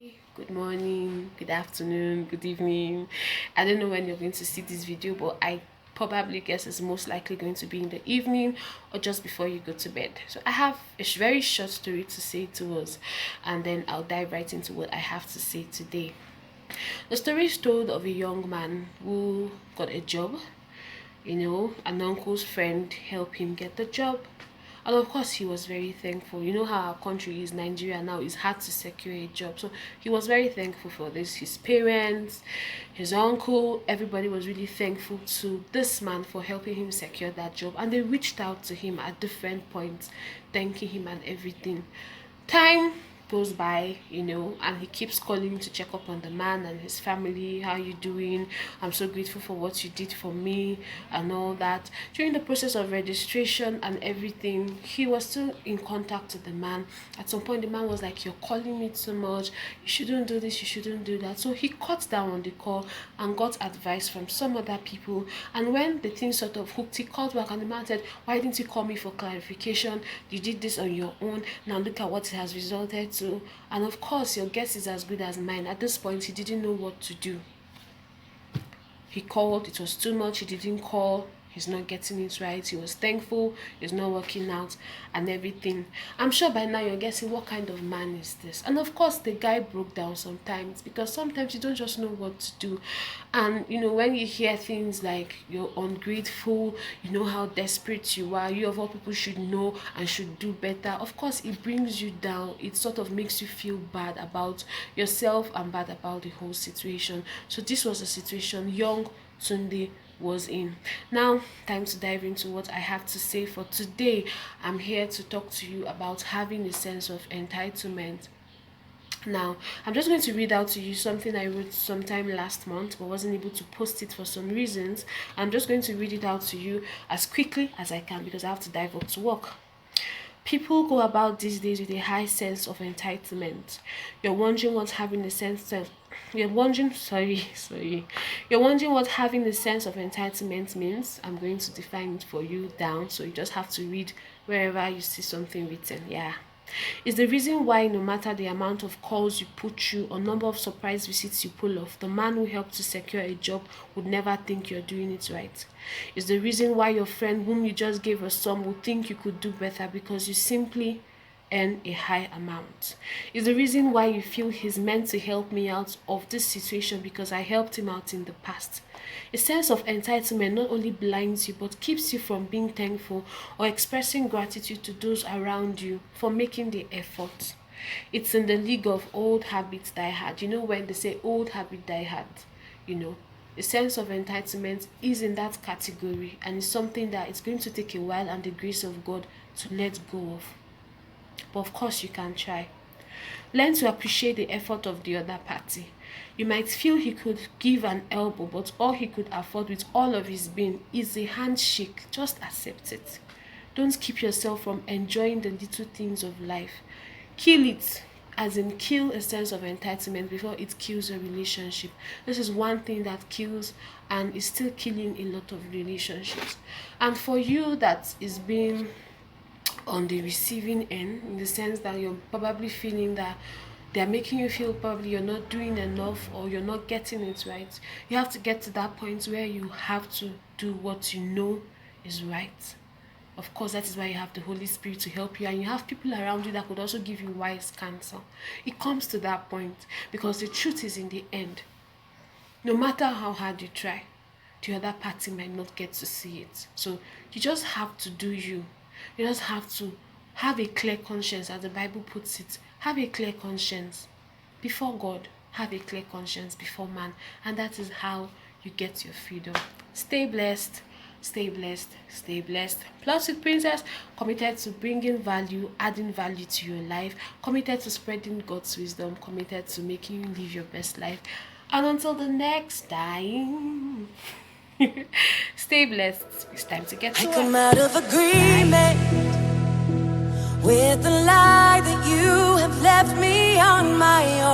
Good morning, good afternoon, good evening. I don't know when you're going to see this video, but I probably guess it's most likely going to be in the evening or just before you go to bed. So I have a very short story to say to us, and then I'll dive right into what I have to say today. The story is told of a young man who got a job. An uncle's friend helped him get the job. And of course, he was very thankful. You know how our country is, Nigeria now, it's hard to secure a job. So he was very thankful for this. His parents, his uncle, everybody was really thankful to this man for helping him secure that job. And they reached out to him at different points, thanking him and everything. Time goes by, and he keeps calling to check up on the man and his family. How you doing? I'm so grateful for what you did for me and all that. During the process of registration and everything, he was still in contact with the man. At some point, the man was like, "You're calling me too much. You shouldn't do this, you shouldn't do that." So he cut down on the call and got advice from some other people. And when the thing sort of hooked, he called back and the man said, "Why didn't you call me for clarification? You did this on your own. Now look at what it has resulted to." And of course, your guess is as good as mine. At this point, he didn't know what to do. He called, it was too much. He didn't call, he's not getting it right. He was thankful, it's not working out and everything. I'm sure by now you're guessing, what kind of man is this? And of course, the guy broke down sometimes, because sometimes you don't just know what to do. And when you hear things like you're ungrateful, you know how desperate you are, you of all people should know and should do better, of course it brings you down. It sort of makes you feel bad about yourself and bad about the whole situation. So this was a situation young Tunde was in. Now, time to dive into what I have to say for today. I'm here to talk to you about having a sense of entitlement. Now, I'm just going to read out to you something I wrote sometime last month but wasn't able to post it for some reasons. I'm just going to read it out to you as quickly as I can because I have to dive up to work. People go about these days with a high sense of entitlement. You're wondering what having a sense of you're wondering sorry you're wondering what having a sense of entitlement means. I'm going to define it for you down, so you just have to read wherever you see something written. It's the reason why, no matter the amount of calls you put through or number of surprise visits you pull off, the man who helped to secure a job would never think you're doing it right. It's the reason why your friend whom you just gave a sum would think you could do better, because you simply earn a high amount. It's the reason why you feel he's meant to help me out of this situation because I helped him out in the past. A sense of entitlement not only blinds you but keeps you from being thankful or expressing gratitude to those around you for making the effort. It's in the league of old habits die hard. When they say old habit die hard, a sense of entitlement is in that category, and it's something that it's going to take a while and the grace of God to let go of. But of course, you can try. Learn to appreciate the effort of the other party. You might feel he could give an elbow, but all he could afford with all of his being is a handshake. Just accept it. Don't keep yourself from enjoying the little things of life. Kill it, as in kill a sense of entitlement before it kills a relationship. This is one thing that kills and is still killing a lot of relationships. And for you that is being on the receiving end, in the sense that you're probably feeling that they're making you feel probably you're not doing enough or you're not getting it right, you have to get to that point where you have to do what you know is right. Of course, that is why you have the Holy Spirit to help you, and you have people around you that could also give you wise counsel. It comes to that point because the truth is, in the end, no matter how hard you try, the other party might not get to see it. So you just have to do you. You just have to have a clear conscience, as the Bible puts it. Have a clear conscience before God. Have a clear conscience before man. And that is how you get your freedom. Stay blessed. Stay blessed. Stay blessed. Plus with Princess, committed to bringing value, adding value to your life, committed to spreading God's wisdom, committed to making you live your best life. And until the next time, stay blessed. It's time to get to work. I come out of agreement with the lie that you have left me on my own.